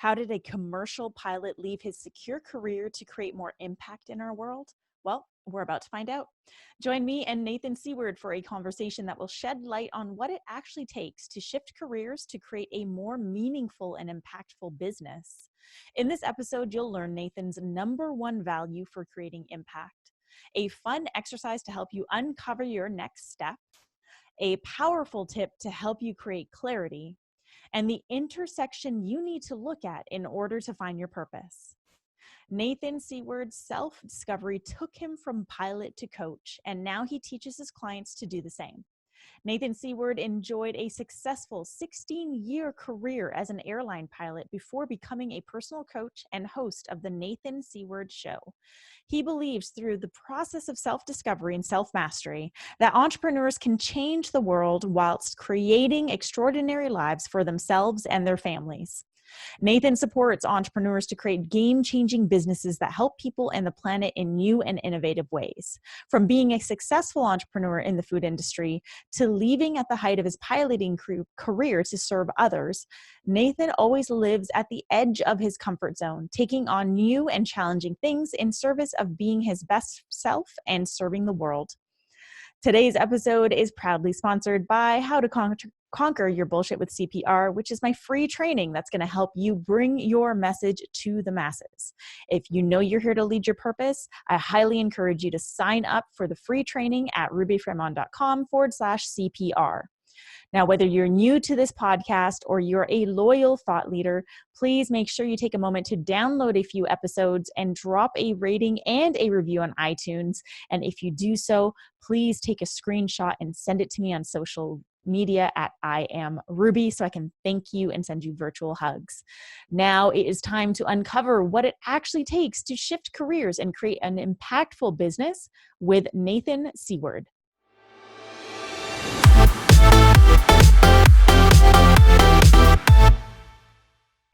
How did a commercial pilot leave his secure career to create more impact in our world? Well, we're about to find out. Join me and Nathan Seaward for a conversation that will shed light on what it actually takes to shift careers to create a more meaningful and impactful business. In this episode, you'll learn Nathan's #1 value for creating impact, a fun exercise to help you uncover your next step, a powerful tip to help you create clarity, and the intersection you need to look at in order to find your purpose. Nathan Seaward's self-discovery took him from pilot to coach, and now he teaches his clients to do the same. Nathan Seaward enjoyed a successful 16-year career as an airline pilot before becoming a personal coach and host of the Nathan Seaward Show. He believes through the process of self-discovery and self-mastery that entrepreneurs can change the world whilst creating extraordinary lives for themselves and their families. Nathan supports entrepreneurs to create game-changing businesses that help people and the planet in new and innovative ways. From being a successful entrepreneur in the food industry to leaving at the height of his piloting career to serve others, Nathan always lives at the edge of his comfort zone, taking on new and challenging things in service of being his best self and serving the world. Today's episode is proudly sponsored by How to Conquer Your Bullshit with CPR, which is my free training that's going to help you bring your message to the masses. If you know you're here to lead your purpose, I highly encourage you to sign up for the free training at rubyfremon.com/CPR. Now, whether you're new to this podcast or you're a loyal thought leader, please make sure you take a moment to download a few episodes and drop a rating and a review on iTunes. And if you do so, please take a screenshot and send it to me on social media at I am Ruby so I can thank you and send you virtual hugs. Now it is time to uncover what it actually takes to shift careers and create an impactful business with Nathan Seaward.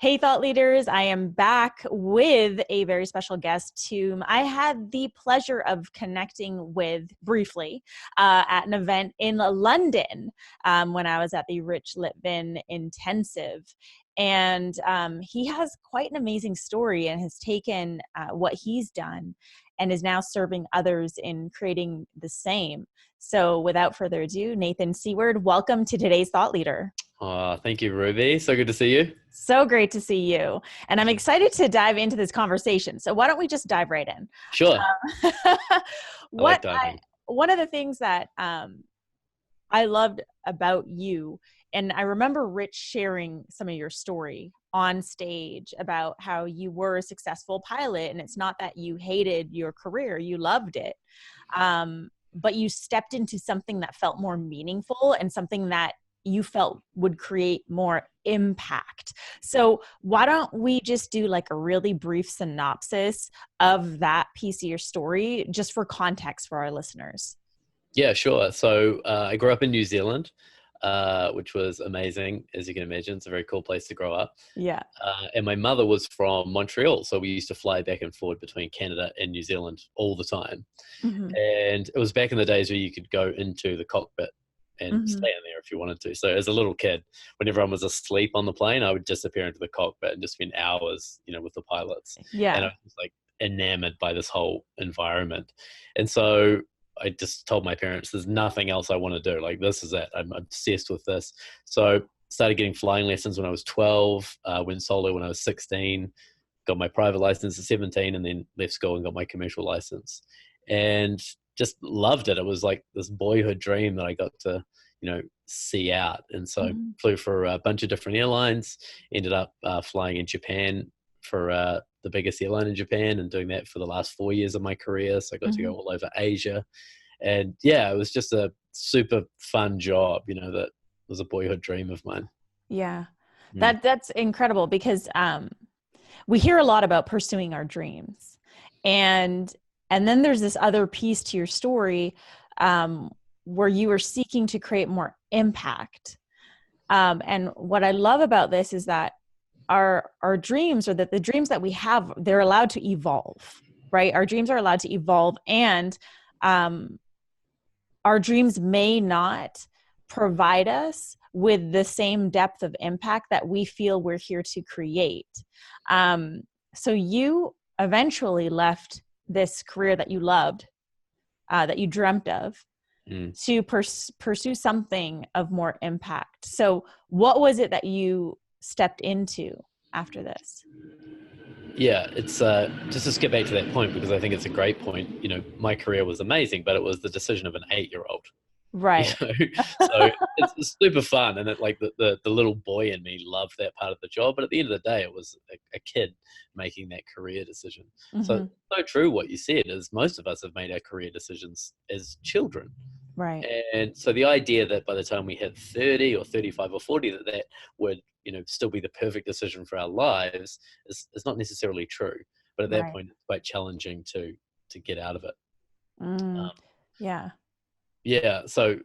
Hey, thought leaders, I am back with a very special guest whom I had the pleasure of connecting with briefly at an event in London when I was at the Rich Litvin Intensive. And he has quite an amazing story and has taken what he's done and is now serving others in creating the same. So without further ado, Nathan Seaward, welcome to today's Thought Leader. Thank you, Ruby. So good to see you. So great to see you. And I'm excited to dive into this conversation. So why don't we just dive right in? Sure. One of the things that I loved about you, and I remember Rich sharing some of your story on stage about how you were a successful pilot, and it's not that you hated your career, you loved it. But you stepped into something that felt more meaningful and something that you felt would create more impact. So why don't we just do like a really brief synopsis of that piece of your story, just for context for our listeners? Yeah, sure. So I grew up in New Zealand, which was amazing. As you can imagine, it's a very cool place to grow up. Yeah. And my mother was from Montreal. So we used to fly back and forth between Canada and New Zealand all the time. Mm-hmm. And it was back in the days where you could go into the cockpit and stay in there if you wanted to. So as a little kid, when everyone was asleep on the plane, I would disappear into the cockpit and just spend hours, with the pilots. Yeah. And I was like enamored by this whole environment. And so I just told my parents, there's nothing else I want to do. Like, this is it. I'm obsessed with this. So started getting flying lessons when I was 12, went solo when I was 16, got my private license at 17, and then left school and got my commercial license. And just loved it. It was like this boyhood dream that I got to, see out. And so flew for a bunch of different airlines, ended up flying in Japan for the biggest airline in Japan and doing that for the last 4 years of my career. So I got to go all over Asia. And yeah, it was just a super fun job, that was a boyhood dream of mine. Yeah. That's incredible because we hear a lot about pursuing our dreams. And then there's this other piece to your story where you were seeking to create more impact. And what I love about this is that our dreams, or that the dreams that we have, they're allowed to evolve, right? Our dreams are allowed to evolve, and our dreams may not provide us with the same depth of impact that we feel we're here to create. So you eventually left this career that you loved, that you dreamt of, to pursue something of more impact. So what was it that you stepped into after this? Yeah, it's just to skip back to that point, because I think it's a great point. You know, my career was amazing, but it was the decision of an 8-year-old. Right. You know? So it's super fun, and it, like the little boy in me loved that part of the job. But at the end of the day, it was a kid making that career decision. So true what you said is most of us have made our career decisions as children. Right. And so the idea that by the time we hit 30 or 35 or 40, that would, still be the perfect decision for our lives is not necessarily true. But at that point, it's quite challenging to get out of it. Yeah. Yeah. So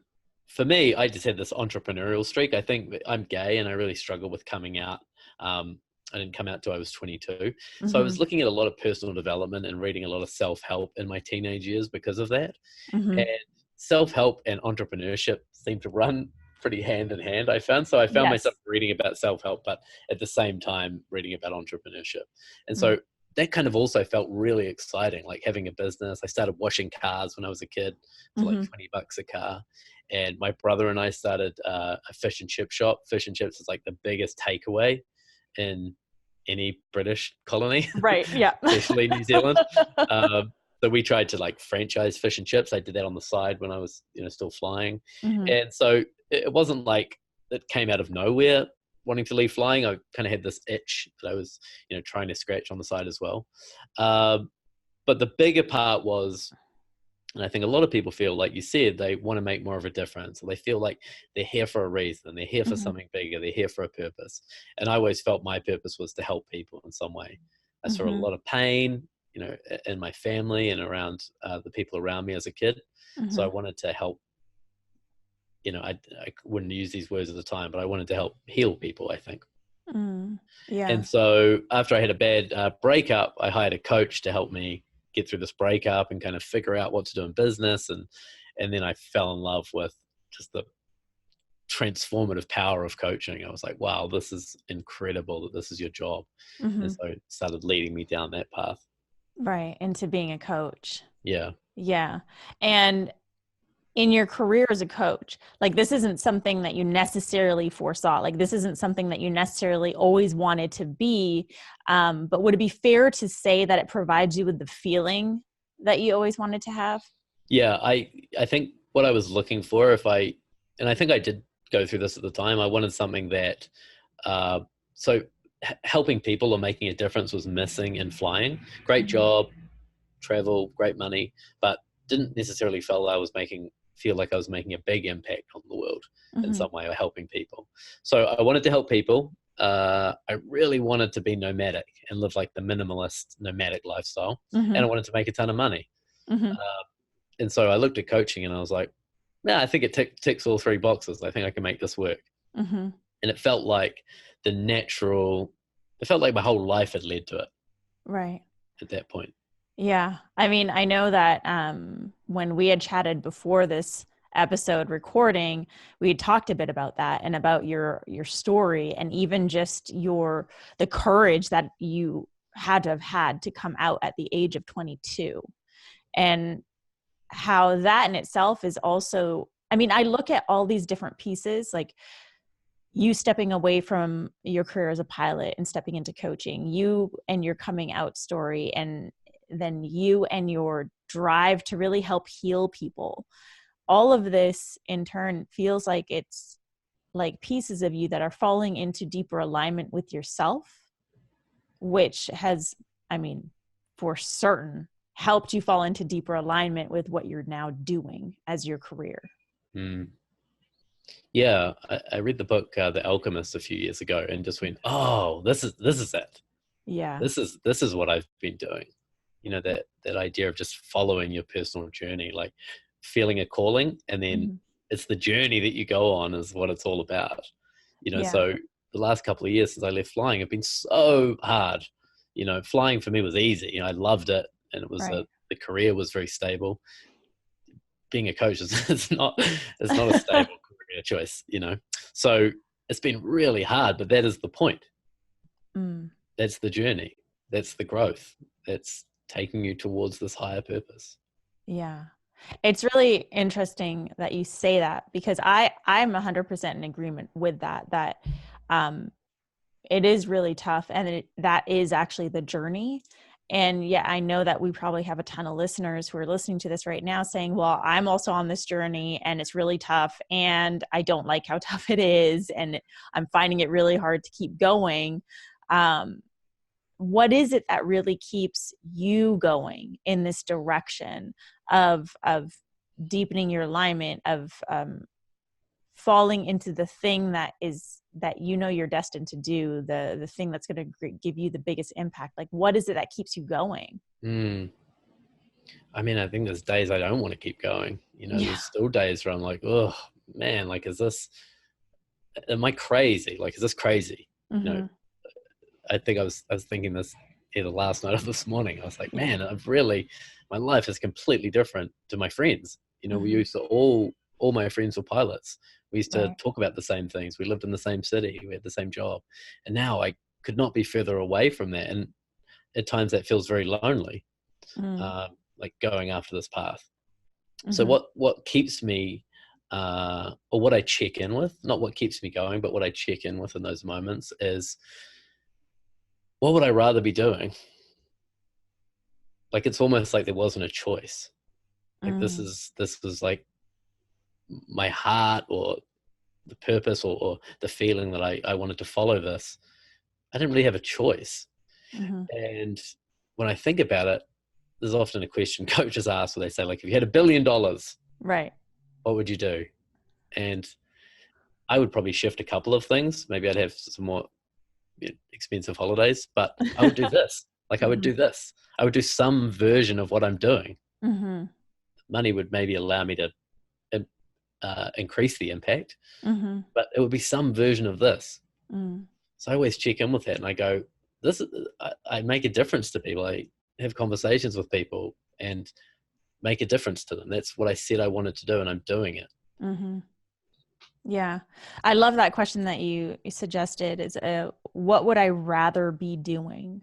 for me, I just had this entrepreneurial streak. I think that I'm gay and I really struggle with coming out. I didn't come out till I was 22. So I was looking at a lot of personal development and reading a lot of self-help in my teenage years because of that. And self-help and entrepreneurship seem to run pretty hand in hand, I found. So I found myself reading about self-help, but at the same time reading about entrepreneurship. And so that kind of also felt really exciting, like having a business. I started washing cars when I was a kid for like $20 a car. And my brother and I started a fish and chip shop. Fish and chips is like the biggest takeaway in any British colony, right? Yeah. especially New Zealand. So we tried to like franchise fish and chips. I did that on the side when I was, still flying. And so it wasn't like it came out of nowhere wanting to leave flying. I kind of had this itch that I was, trying to scratch on the side as well. But the bigger part was, and I think a lot of people feel, like you said, they want to make more of a difference. Or they feel like they're here for a reason. They're here for something bigger. They're here for a purpose. And I always felt my purpose was to help people in some way. I saw a lot of pain, in my family and around the people around me as a kid. So I wanted to help, I wouldn't use these words at the time, but I wanted to help heal people, I think. Yeah. And so after I had a bad breakup, I hired a coach to help me get through this breakup and kind of figure out what to do in business. And then I fell in love with just the transformative power of coaching. I was like, wow, this is incredible that this is your job. And so it started leading me down that path. Right. Into being a coach. Yeah. Yeah. And in your career as a coach, like this isn't something that you necessarily foresaw. Like this isn't something that you necessarily always wanted to be. But would it be fair to say that it provides you with the feeling that you always wanted to have? Yeah. I think what I was looking for, and I think I did go through this at the time, I wanted something that, helping people or making a difference was missing in flying. Great job, travel, great money, but didn't necessarily feel like I was making a big impact on the world in some way, or helping people. So I wanted to help people. I really wanted to be nomadic and live like the minimalist nomadic lifestyle. And I wanted to make a ton of money. And so I looked at coaching and I was like, yeah, I think it ticks all 3 boxes. I think I can make this work. And it felt like it felt like my whole life had led to it. Right. At that point. Yeah. I mean, I know that when we had chatted before this episode recording, we had talked a bit about that and about your story, and even just the courage that you had to have had to come out at the age of 22, and how that in itself is also, I mean, I look at all these different pieces, like you stepping away from your career as a pilot and stepping into coaching, you and your coming out story, and then you and your drive to really help heal people. All of this in turn feels like it's like pieces of you that are falling into deeper alignment with yourself, which has, I mean, for certain helped you fall into deeper alignment with what you're now doing as your career. Yeah, I read the book The Alchemist a few years ago and just went, oh, this is it. Yeah. This is what I've been doing. That idea of just following your personal journey, like feeling a calling, and then it's the journey that you go on is what it's all about. So the last couple of years since I left flying have been so hard. Flying for me was easy. I loved it, and it was the career was very stable. Being a coach is not a stable career. career choice, you know. So it's been really hard, but that is the point. That's the journey. That's the growth. That's taking you towards this higher purpose. Yeah. It's really interesting that you say that, because I'm 100% in agreement with that it is really tough, and that is actually the journey. And yeah, I know that we probably have a ton of listeners who are listening to this right now saying, well, I'm also on this journey and it's really tough and I don't like how tough it is and I'm finding it really hard to keep going. What is it that really keeps you going in this direction of deepening your alignment, of falling into the thing that you know you're destined to do, the thing that's going to give you the biggest impact? Like, what is it that keeps you going? I mean, I think there's days I don't want to keep going. You know, there's still days where I'm like, oh man, like, am I crazy? Like, is this crazy? You know, I think I was thinking this either last night or this morning. I was like, man, my life is completely different to my friends. You know, we used to all my friends were pilots. We used to talk about the same things. We lived in the same city. We had the same job. And now I could not be further away from that. And at times that feels very lonely, like going after this path. So what keeps me, or what I check in with, not what keeps me going, but what I check in with in those moments is, what would I rather be doing? Like, it's almost like there wasn't a choice. Like this was like my heart, or the purpose, or the feeling that I wanted to follow this. I didn't really have a choice. And when I think about it, there's often a question coaches ask where they say, like, if you had $1 billion, right, what would you do? And I would probably shift a couple of things. Maybe I'd have some more expensive holidays, but I would do this. Like, I would do this. I would do some version of what I'm doing. Money would maybe allow me to increase the impact, but it would be some version of this. So I always check in with that, and I go, I make a difference to people. I have conversations with people and make a difference to them. That's what I said I wanted to do, and I'm doing it. Yeah. I love that question that you suggested, is what would I rather be doing?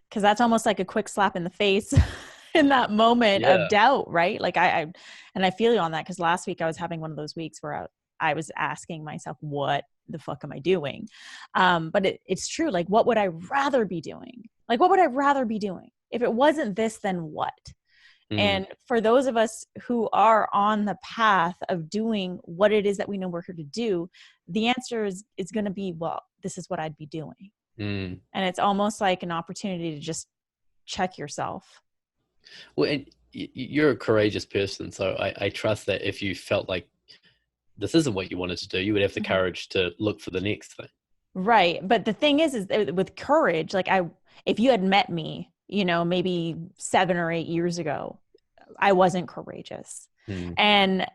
Because that's almost like a quick slap in the face in that moment of doubt, right? Like I feel you on that, because last week I was having one of those weeks where I was asking myself, what the fuck am I doing? But it's true. Like, what would I rather be doing? Like, what would I rather be doing? If it wasn't this, then what? And for those of us who are on the path of doing what it is that we know we're here to do, the answer is going to be, well, this is what I'd be doing. And it's almost like an opportunity to just check yourself. Well, and you're a courageous person. So I trust that if you felt like this isn't what you wanted to do, you would have the courage to look for the next thing. Right. But the thing is with courage, like if you had met me, you know, maybe 7 or 8 years ago, I wasn't courageous. And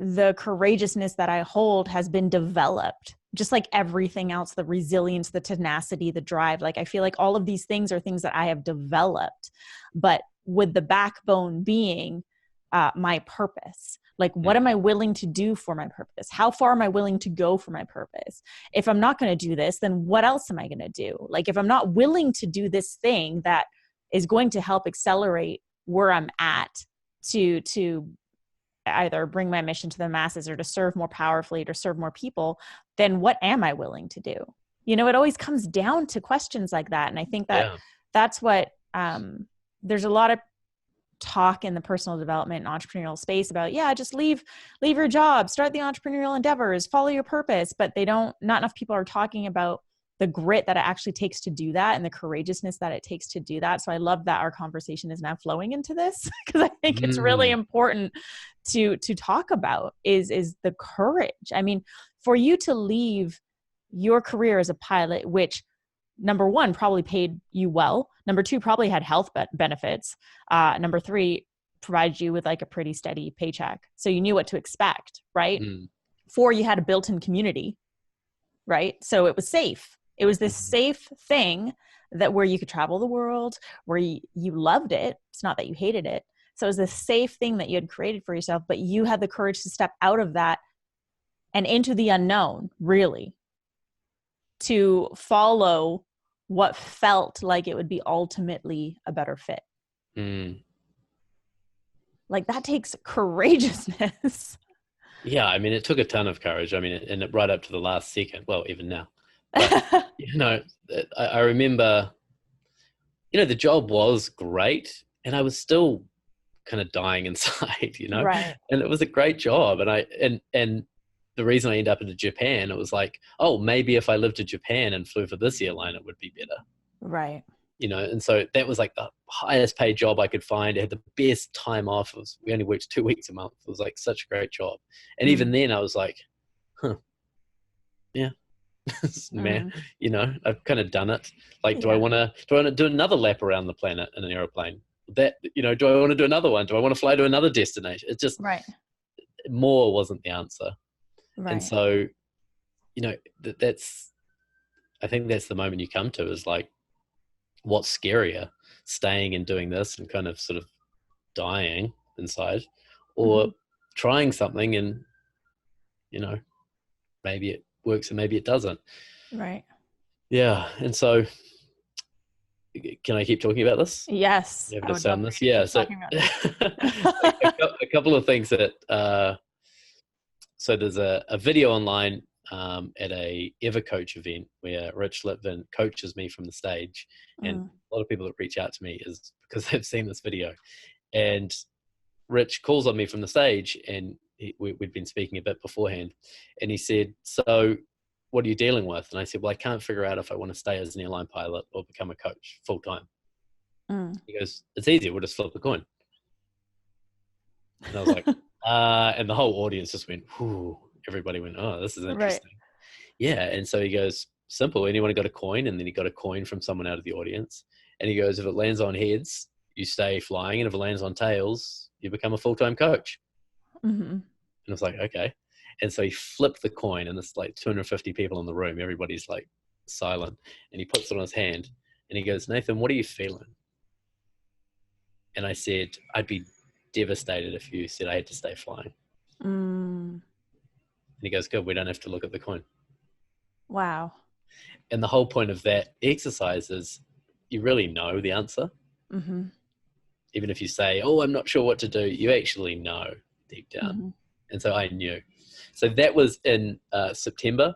the courageousness that I hold has been developed, just like everything else, the resilience, the tenacity, the drive. Like, I feel like all of these things are things that I have developed, but with the backbone being my purpose. Like, what am I willing to do for my purpose? How far am I willing to go for my purpose? If I'm not going to do this, then what else am I going to do? Like, if I'm not willing to do this thing that is going to help accelerate where I'm at to either bring my mission to the masses or to serve more powerfully, to serve more people, then what am I willing to do? You know, it always comes down to questions like that. And I think that that's what, there's a lot of talk in the personal development and entrepreneurial space about, just leave your job, start the entrepreneurial endeavors, follow your purpose. But not enough people are talking about the grit that it actually takes to do that and the courageousness that it takes to do that. So I love that our conversation is now flowing into this, because I think it's really important to talk about is the courage. I mean, for you to leave your career as a pilot, which number one, probably paid you well. Number two, probably had health benefits. Number three, provided you with like a pretty steady paycheck. So you knew what to expect, right? 4, you had a built-in community, right? So it was safe. It was this safe thing that where you could travel the world, where you loved it. It's not that you hated it. So it was this safe thing that you had created for yourself, but you had the courage to step out of that and into the unknown, really, to follow what felt like it would be ultimately a better fit. Like, that takes courageousness. Yeah, I mean, it took a ton of courage. I mean, and right up to the last second. Well, even now, but I remember, the job was great, and I was still kind of dying inside, Right. and it was a great job. And the reason I ended up in Japan, it was like, oh, maybe if I lived in Japan and flew for this airline, it would be better. Right. And so that was like the highest paid job I could find. It had the best time off. We only worked 2 weeks a month. It was like such a great job. And even then I was like, yeah, man, I've kind of done it. Like, do I want to do another lap around the planet in an airplane? Do I want to do another one? Do I want to fly to another destination? It's just, more wasn't the answer. Right. And so, I think that's the moment you come to, is like, what's scarier, staying and doing this and kind of sort of dying inside, or trying something and, maybe it works and maybe it doesn't. Right. Yeah. And so, can I keep talking about this? Yes. You have to sound this? Yeah. So a couple of things that, so there's a video online at a EverCoach event where Rich Litvin coaches me from the stage. And a lot of people that reach out to me is because they've seen this video. And Rich calls on me from the stage, and we'd been speaking a bit beforehand. And he said, so what are you dealing with? And I said, well, I can't figure out if I want to stay as an airline pilot or become a coach full time. He goes, it's easy. We'll just flip a coin. And I was like, and the whole audience just went, whoo. Everybody went, oh, this is interesting. Right. Yeah. And so he goes, simple. Anyone got a coin? And then he got a coin from someone out of the audience. And he goes, if it lands on heads, you stay flying. And if it lands on tails, you become a full-time coach. And I was like, okay. And so he flipped the coin, and there's like 250 people in the room. Everybody's like silent. And he puts it on his hand, and he goes, Nathan, what are you feeling? And I said, I'd be devastated if you said I had to stay flying. And he goes, good, we don't have to look at the coin. Wow. And the whole point of that exercise is you really know the answer. Even if you say, oh, I'm not sure what to do, you actually know deep down. And so I knew. So that was in September.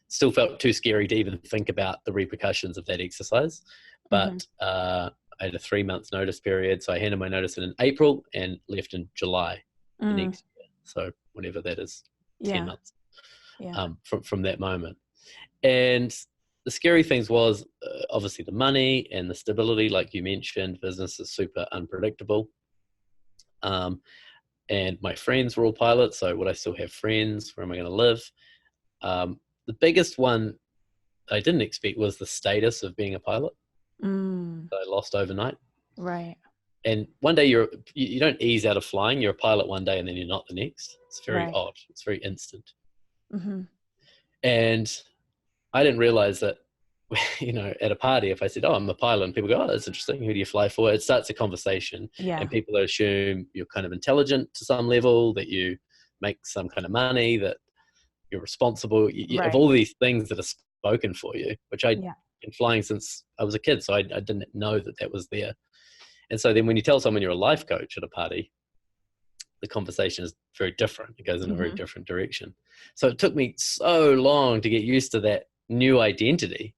Still felt too scary to even think about the repercussions of that exercise. But I had a 3-month notice period. So I handed my notice in April and left in July the next year. So whatever that is, 10 months from that moment. And the scary things was obviously the money and the stability, like you mentioned. Business is super unpredictable. And my friends were all pilots, so would I still have friends? Where am I going to live? The biggest one I didn't expect was the status of being a pilot. That I lost overnight. Right. And one day you don't ease out of flying. You're a pilot one day and then you're not the next. It's very odd. It's very instant. And I didn't realize that, at a party, if I said, oh, I'm a pilot, and people go, oh, that's interesting. Who do you fly for? It starts a conversation. And people assume you're kind of intelligent to some level, that you make some kind of money, that you're responsible. You have all these things that are spoken for you, which I've been flying since I was a kid. So I didn't know that was there. And so then when you tell someone you're a life coach at a party, the conversation is very different. It goes in a very different direction. So it took me so long to get used to that new identity,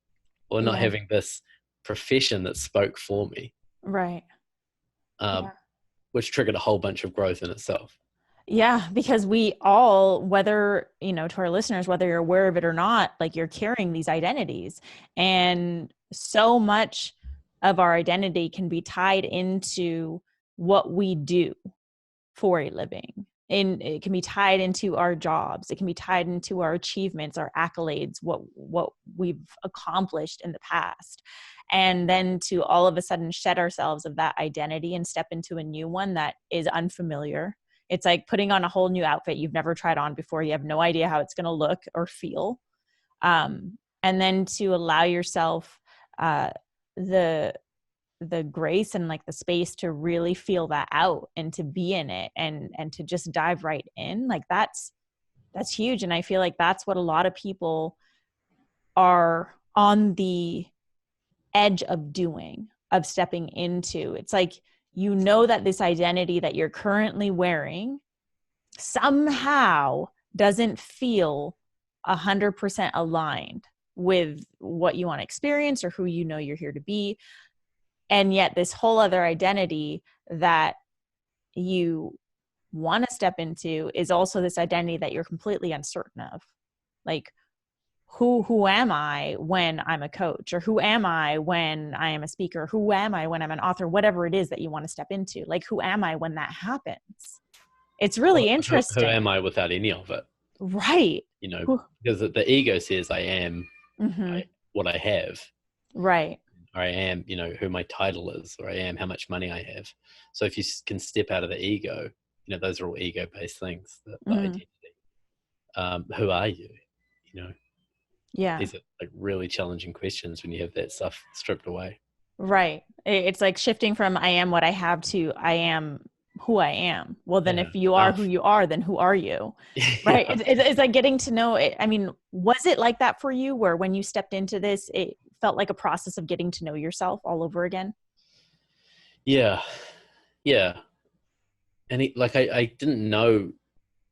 or not having this profession that spoke for me. Right. Which triggered a whole bunch of growth in itself. Yeah, because we all, whether, to our listeners, whether you're aware of it or not, like, you're carrying these identities, and so much of our identity can be tied into what we do for a living. And it can be tied into our jobs. It can be tied into our achievements, our accolades, what we've accomplished in the past. And then to all of a sudden shed ourselves of that identity and step into a new one that is unfamiliar. It's like putting on a whole new outfit you've never tried on before. You have no idea how it's going to look or feel. And then to allow yourself the the grace and like the space to really feel that out and to be in it and to just dive right in, like that's huge. And I feel like that's what a lot of people are on the edge of doing, of stepping into. It's like, you know, that this identity that you're currently wearing somehow doesn't feel 100% aligned with what you want to experience or who you know you're here to be. And yet this whole other identity that you want to step into is also this identity that you're completely uncertain of. Like, who am I when I'm a coach, or who am I when I am a speaker? Who am I when I'm an author? Whatever it is that you want to step into, like, who am I when that happens? It's really interesting. Who am I without any of it? Right. You know, because the ego says I am Mm-hmm. what I have. Right. Or I am, you know, who my title is, or I am how much money I have. So if you can step out of the ego, you know, those are all ego-based things, the identity. Who are you? You know? Yeah. These are like really challenging questions when you have that stuff stripped away. Right. It's like shifting from I am what I have to I am who I am. Well, then if you are who you are, then who are you? Right. Yeah. It's like getting to know it. I mean, was it like that for you, where when you stepped into this, it felt like a process of getting to know yourself all over again? Yeah. Yeah. And I didn't know,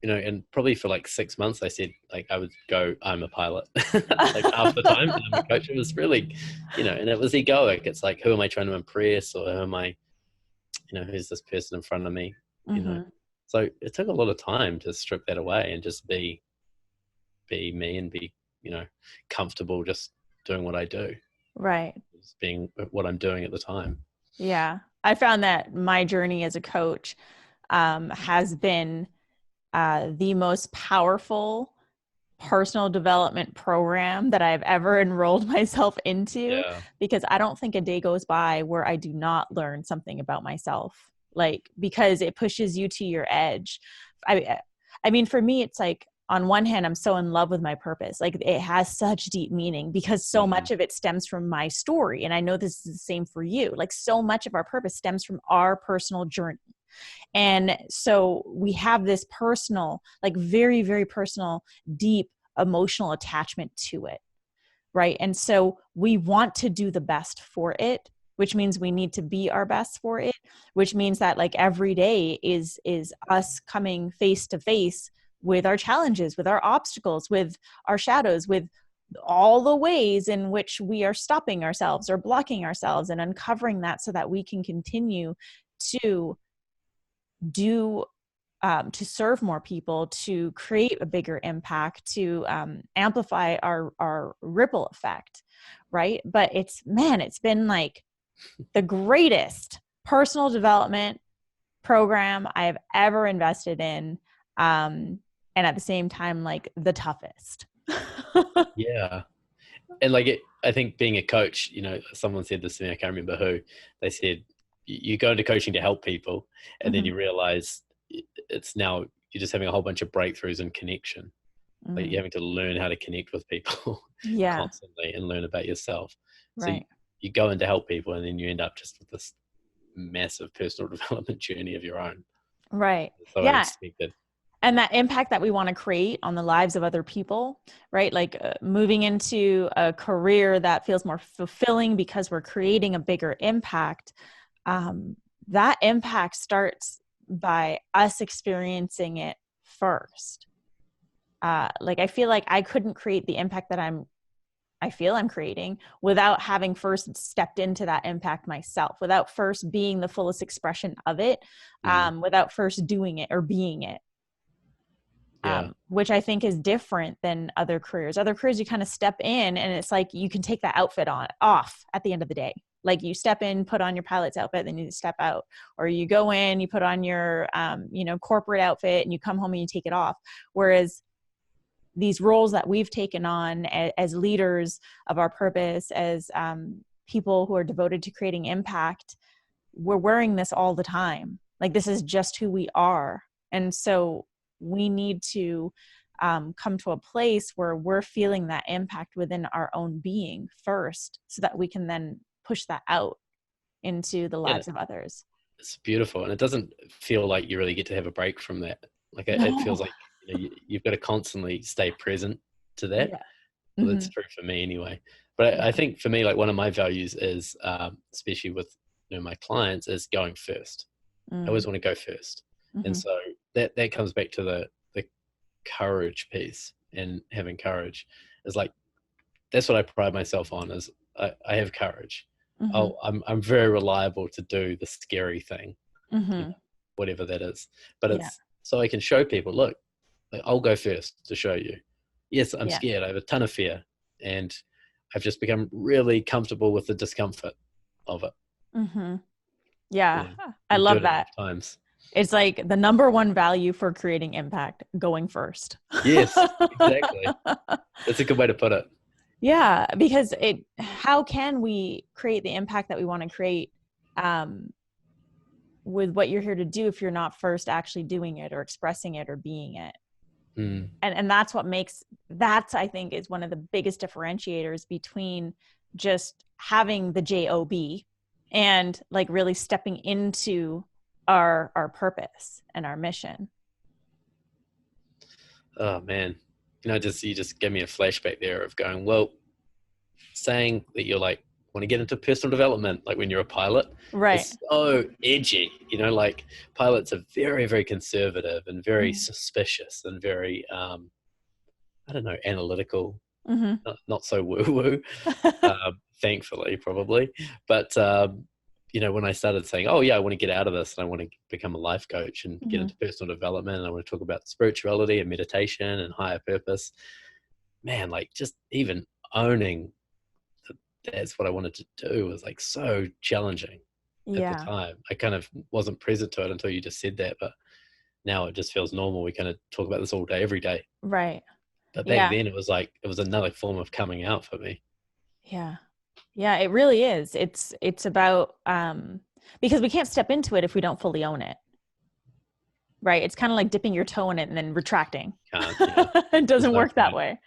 you know, and probably for like 6 months I said, like, I would go, I'm a pilot. Like half the time, I'm a coach. It was really, you know, and it was egoic. It's like, who am I trying to impress, or who am I, you know, who's this person in front of me, you know? So it took a lot of time to strip that away and just be me and be, you know, comfortable just doing what I do. Right. Just being what I'm doing at the time. Yeah. I found that my journey as a coach has been the most powerful personal development program that I've ever enrolled myself into, because I don't think a day goes by where I do not learn something about myself, like, because it pushes you to your edge. I mean, for me, it's like, on one hand, I'm so in love with my purpose. Like, it has such deep meaning because so much of it stems from my story. And I know this is the same for you. Like, so much of our purpose stems from our personal journey. And so we have this personal, like very, very personal, deep emotional attachment to it. Right. And so we want to do the best for it, which means we need to be our best for it, which means that like every day is us coming face to face with our challenges, with our obstacles, with our shadows, with all the ways in which we are stopping ourselves or blocking ourselves, and uncovering that so that we can continue to do to serve more people, to create a bigger impact, to amplify our ripple effect, right? But it's been like the greatest personal development program I have ever invested in, and at the same time, like the toughest. Yeah. And like I think being a coach, you know, someone said this to me, I can't remember who. They said, you go into coaching to help people, and then you realize it's now you're just having a whole bunch of breakthroughs in connection. Like, you're having to learn how to connect with people constantly and learn about yourself. So you go in to help people, and then you end up just with this massive personal development journey of your own. Right. So unexpected. And that impact that we want to create on the lives of other people, right? Like moving into a career that feels more fulfilling because we're creating a bigger impact. That impact starts by us experiencing it first. Like, I feel like I couldn't create the impact that I feel I'm creating without having first stepped into that impact myself, without first being the fullest expression of it, without first doing it or being it. Which I think is different than other careers. Other careers, you kind of step in and it's like you can take that outfit off at the end of the day. Like, you step in, put on your pilot's outfit, then you step out. Or you go in, you put on your corporate outfit, and you come home and you take it off. Whereas these roles that we've taken on as leaders of our purpose, as people who are devoted to creating impact, we're wearing this all the time. Like, this is just who we are. And so we need to come to a place where we're feeling that impact within our own being first, so that we can then push that out. into the Yeah, lives of others. it's beautiful. And it doesn't feel like you really get to have a break from that. Like it feels No. like, you've got to constantly stay present to that. Yeah. Well, that's Hmm. true for me anyway. But I Yeah. think for me, like one of my values is, especially with my clients, is going first. I always Mm. want to go first, and Hmm. so that comes back to the courage piece, and having courage is like, that's what I pride myself on. Is I have courage. Hmm. I'm very reliable to do the scary thing, Hmm. whatever that is. But Yeah. it's so I can show people, look, like, I'll go first to show you. Yes, I'm Yeah. scared. I have a ton of fear, and I've just become really comfortable with the discomfort of it. Hmm. Yeah. Yeah, I you do love it enough that. times. It's like the number one value for creating impact, going first. Yes, exactly. That's a good way to put it. Yeah, because how can we create the impact that we want to create um, with what you're here to do if you're not first actually doing it or expressing it or being it? Mm. And that's, I think, is one of the biggest differentiators between just having the job and like really stepping into our purpose and our mission. Oh man, you just gave me a flashback there of going, well, saying that you're like want to get into personal development, like when you're a pilot, Right. is so edgy. Like pilots are very, very conservative and very Mm-hmm. suspicious and very, I don't know, analytical. Mm-hmm. Not so woo woo, thankfully, probably. But when I started saying, "Oh yeah, I want to get out of this and I want to become a life coach and get Mm-hmm. into personal development, and I want to talk about spirituality and meditation and higher purpose," man, like just even owning that's what I wanted to do was like so challenging at the Yeah. time. I kind of wasn't present to it until you just said that, but now it just feels normal. We kind of talk about this all day, every day. Right. But back Yeah. then it was like, it was another form of coming out for me. Yeah. Yeah, it really is. It's about because we can't step into it if we don't fully own it. Right? It's kind of like dipping your toe in it and then retracting. Can't, yeah. It There's doesn't no work that point. way.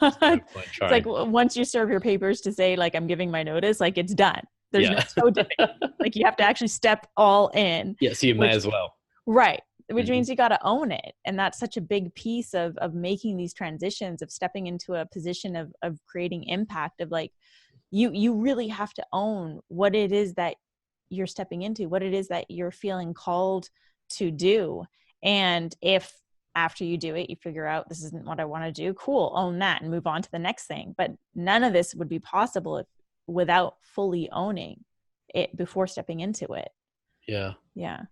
There's no point It's like trying. once you serve your papers to say like I'm giving my notice, like it's done. There's no Yeah. toe dipping. Like you have to actually step all in, Yeah. So you may which as well. right, which Hmm. means you got to own it. And that's such a big piece of making these transitions, of stepping into a position of creating impact, of like you really have to own what it is that you're stepping into, what it is that you're feeling called to do. And if after you do it, you figure out this isn't what I want to do, cool, own that and move on to the next thing. But none of this would be possible without fully owning it before stepping into it. Yeah. Yeah.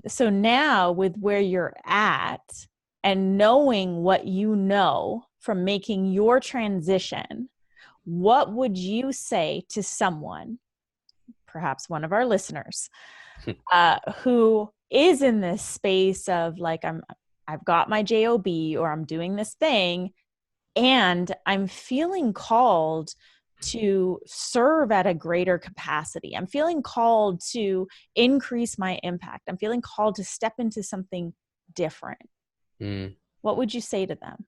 So now with where you're at and knowing what you know from making your transition, what would you say to someone, perhaps one of our listeners, who is in this space of like, I've got my job or I'm doing this thing and I'm feeling called to serve at a greater capacity. I'm feeling called to increase my impact. I'm feeling called to step into something different. Mm. What would you say to them?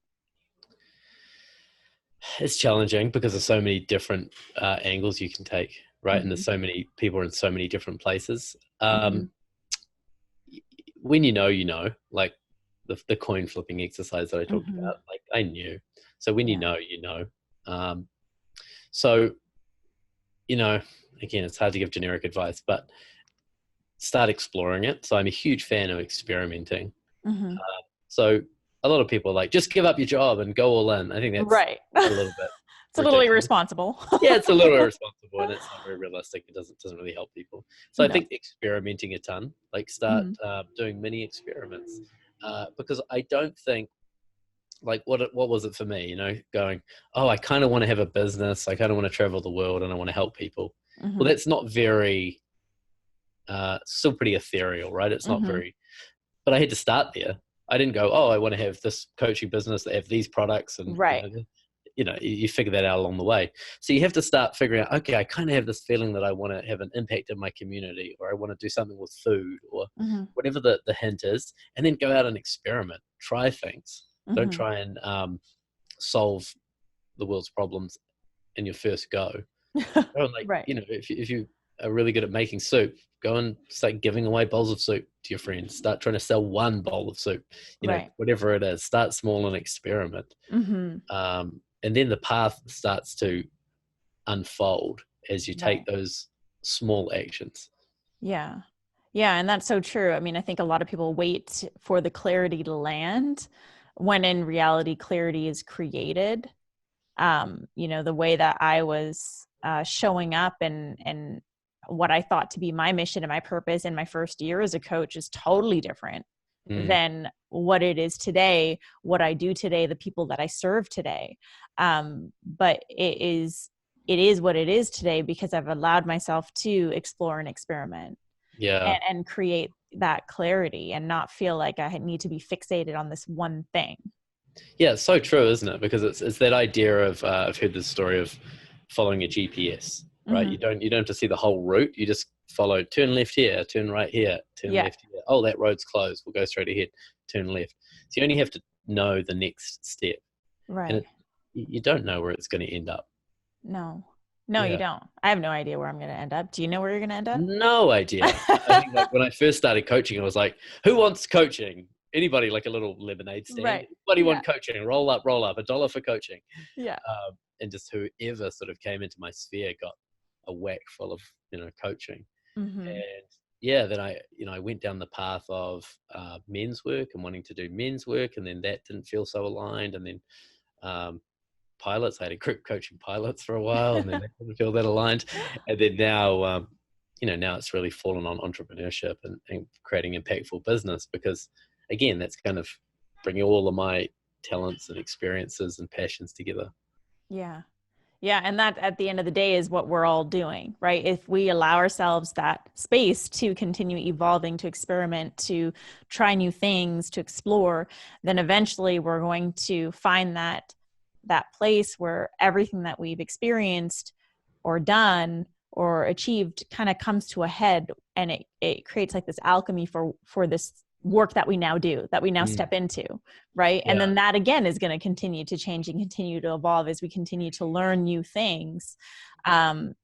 It's challenging because there's so many different angles you can take, right? And Mm-hmm. there's so many people in so many different places. Mm-hmm. When like the coin flipping exercise that I talked Mm-hmm. about, like I knew. So when Yeah. you know. So, again, it's hard to give generic advice, but start exploring it. So I'm a huge fan of experimenting. Mm-hmm. So a lot of people are like, just give up your job and go all in. I think that's Right. a little bit It's a little ridiculous. irresponsible. Yeah, it's a little irresponsible and it's not very realistic. It doesn't really help people. So I No. think experimenting a ton, like start Mm-hmm. doing mini experiments, because I don't think, like what was it for me? Going, oh, I kind of want to have a business. I kind of want to travel the world and I want to help people. Well, Mm-hmm. that's not very, still pretty ethereal, right? It's not Mm-hmm. very. But I had to start there. I didn't go, oh, I want to have this coaching business that have these products, and Right. you figure that out along the way. So you have to start figuring out, okay, I kind of have this feeling that I want to have an impact in my community, or I want to do something with food, or Mm-hmm. whatever the hint is, and then go out and experiment, try things. Don't Mm-hmm. try and solve the world's problems in your first go. Or like, Right. if you are really good at making soup, go and start giving away bowls of soup to your friends. Start trying to sell one bowl of soup, Right. whatever it is. Start small and experiment. Mm-hmm. And then the path starts to unfold as you Right. take those small actions. Yeah. Yeah. And that's so true. I mean, I think a lot of people wait for the clarity to land when in reality, clarity is created. The way that I was showing up and what I thought to be my mission and my purpose in my first year as a coach is totally different Mm, than what it is today, what I do today, the people that I serve today. But it is what it is today because I've allowed myself to explore and experiment yeah. and create that clarity and not feel like I need to be fixated on this one thing. Yeah, it's so true, isn't it? Because it's that idea of I've heard this story of following a GPS, right? Mm-hmm. You don't have to see the whole route. You just follow, turn left here, turn right here, turn Yeah. left here. Oh, that road's closed. We'll go straight ahead. Turn left. So you only have to know the next step, and Right. you don't know where it's going to end up. No. No, you Yeah, don't. I have no idea where I'm going to end up. Do you know where you're going to end up? no idea. I think like when I first started coaching, I was like, "Who wants coaching? Anybody?" Like a little lemonade stand. Right. Anybody Yeah. want coaching? Roll up, $1 for coaching. Yeah. And just whoever sort of came into my sphere got a whack full of coaching. Mm-hmm. And yeah, then I went down the path of men's work and wanting to do men's work, and then that didn't feel so aligned. And then pilots, I had a group coaching pilots for a while, and then that didn't feel that aligned. And then now now it's really fallen on entrepreneurship and creating impactful business, because again, that's kind of bringing all of my talents and experiences and passions together. Yeah. Yeah. And that at the end of the day is what we're all doing, right? If we allow ourselves that space to continue evolving, to experiment, to try new things, to explore, then eventually we're going to find that place where everything that we've experienced or done or achieved kind of comes to a head, and it creates like this alchemy for this work that we now do, that we now Mm, step into, right? And yeah. then that again is going to continue to change and continue to evolve as we continue to learn new things. But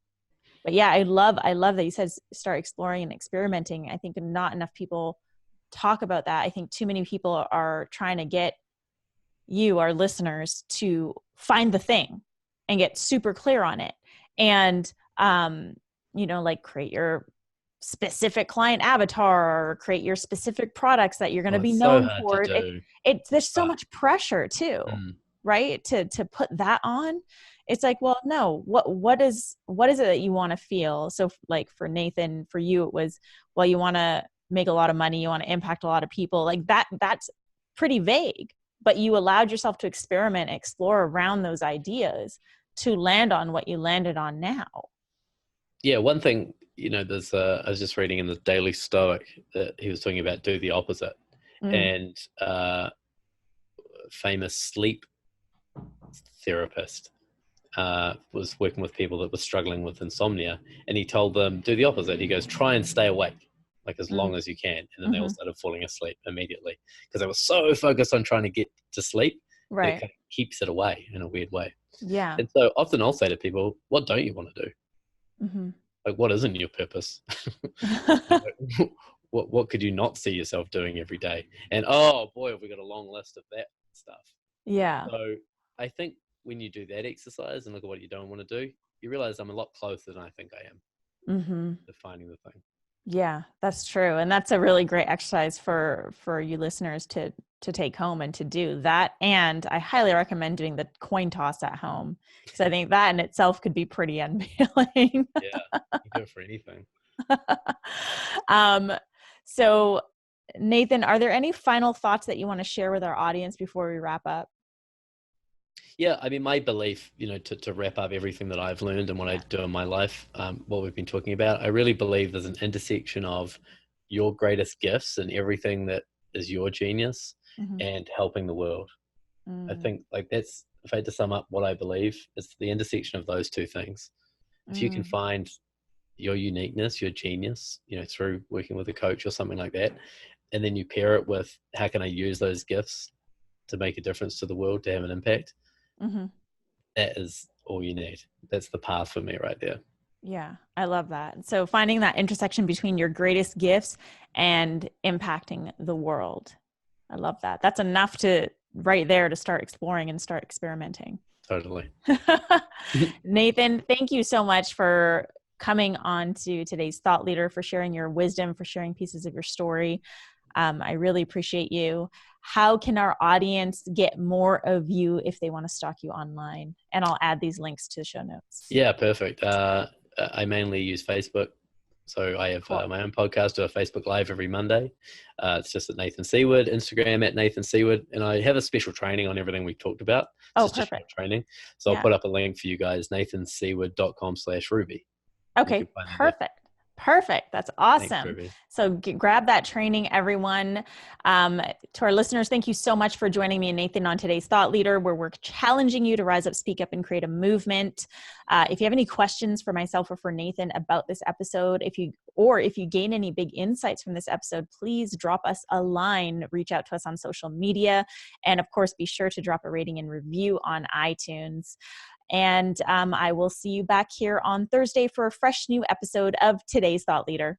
yeah, I love that you said start exploring and experimenting. I think not enough people talk about that. I think too many people are trying to get you, our listeners, to find the thing and get super clear on it. And, like create your specific client avatar or create your specific products that you're going Oh, to be it's so known hard to for. do. There's so But much pressure too, mm, right? To put that on. It's like, well, no, what is it that you want to feel? So like for Nathan, for you, it was, well, you want to make a lot of money, you want to impact a lot of people, like that's pretty vague, but you allowed yourself to experiment, explore around those ideas to land on what you landed on now. yeah, one thing, there's I was just reading in the Daily Stoic that he was talking about do the opposite. Mm, And famous sleep therapist was working with people that were struggling with insomnia, and he told them do the opposite. He goes, try and stay awake like as mm, long as you can, and then they all mm-hmm. started falling asleep immediately because they were so focused on trying to get to sleep that it Right. kind of keeps it away in a weird way. Yeah. And so often I'll say to people, what don't you want to do? Mm-hmm. Like, what isn't your purpose? Like, what could you not see yourself doing every day? And oh boy, have we got a long list of that stuff. Yeah. So I think when you do that exercise and look at what you don't want to do, you realize I'm a lot closer than I think I am Mm-hmm. to finding the thing. Yeah, that's true. And that's a really great exercise for you listeners to take home and to do that. And I highly recommend doing the coin toss at home because I think that in itself could be pretty unveiling. Yeah, you do it for anything. um, so Nathan, are there any final thoughts that you want to share with our audience before we wrap up? Yeah, I mean, my belief, to wrap up everything that I've learned and what I Yeah. do in my life, what we've been talking about, I really believe there's an intersection of your greatest gifts and everything that is your genius Mm-hmm. and helping the world. I Mm, think like that's, if I had to sum up what I believe, it's the intersection of those two things. If you can mm, find your uniqueness, your genius, through working with a coach or something like that, and then you pair it with how can I use those gifts to make a difference to the world, to have an impact, mm-hmm. that is all you need. That's the path for me right there. Yeah, I love that. So finding that intersection between your greatest gifts and impacting the world. I love that. That's enough to right there to start exploring and start experimenting. Totally. Nathan, thank you so much for coming on to today's Thought Leader, for sharing your wisdom, for sharing pieces of your story. I really appreciate you. How can our audience get more of you if they want to stalk you online? And I'll add these links to the show notes. Yeah, perfect. I mainly use Facebook. So I have Cool. my own podcast, do a Facebook Live every Monday. It's just at Nathan Seaward, Instagram at Nathan Seaward. And I have a special training on everything we talked about. Oh, It's just perfect. training. So I'll Yeah. put up a link for you guys, nathanseaward.com/Ruby. Okay, perfect. Perfect. That's Thanks, awesome. Ruby. So grab that training, everyone. To our listeners, thank you so much for joining me and Nathan on today's Thought Leader, where we're challenging you to rise up, speak up, and create a movement. If you have any questions for myself or for Nathan about this episode, if you gain any big insights from this episode, please drop us a line, reach out to us on social media, and of course, be sure to drop a rating and review on iTunes. And I will see you back here on Thursday for a fresh new episode of Today's Thought Leader.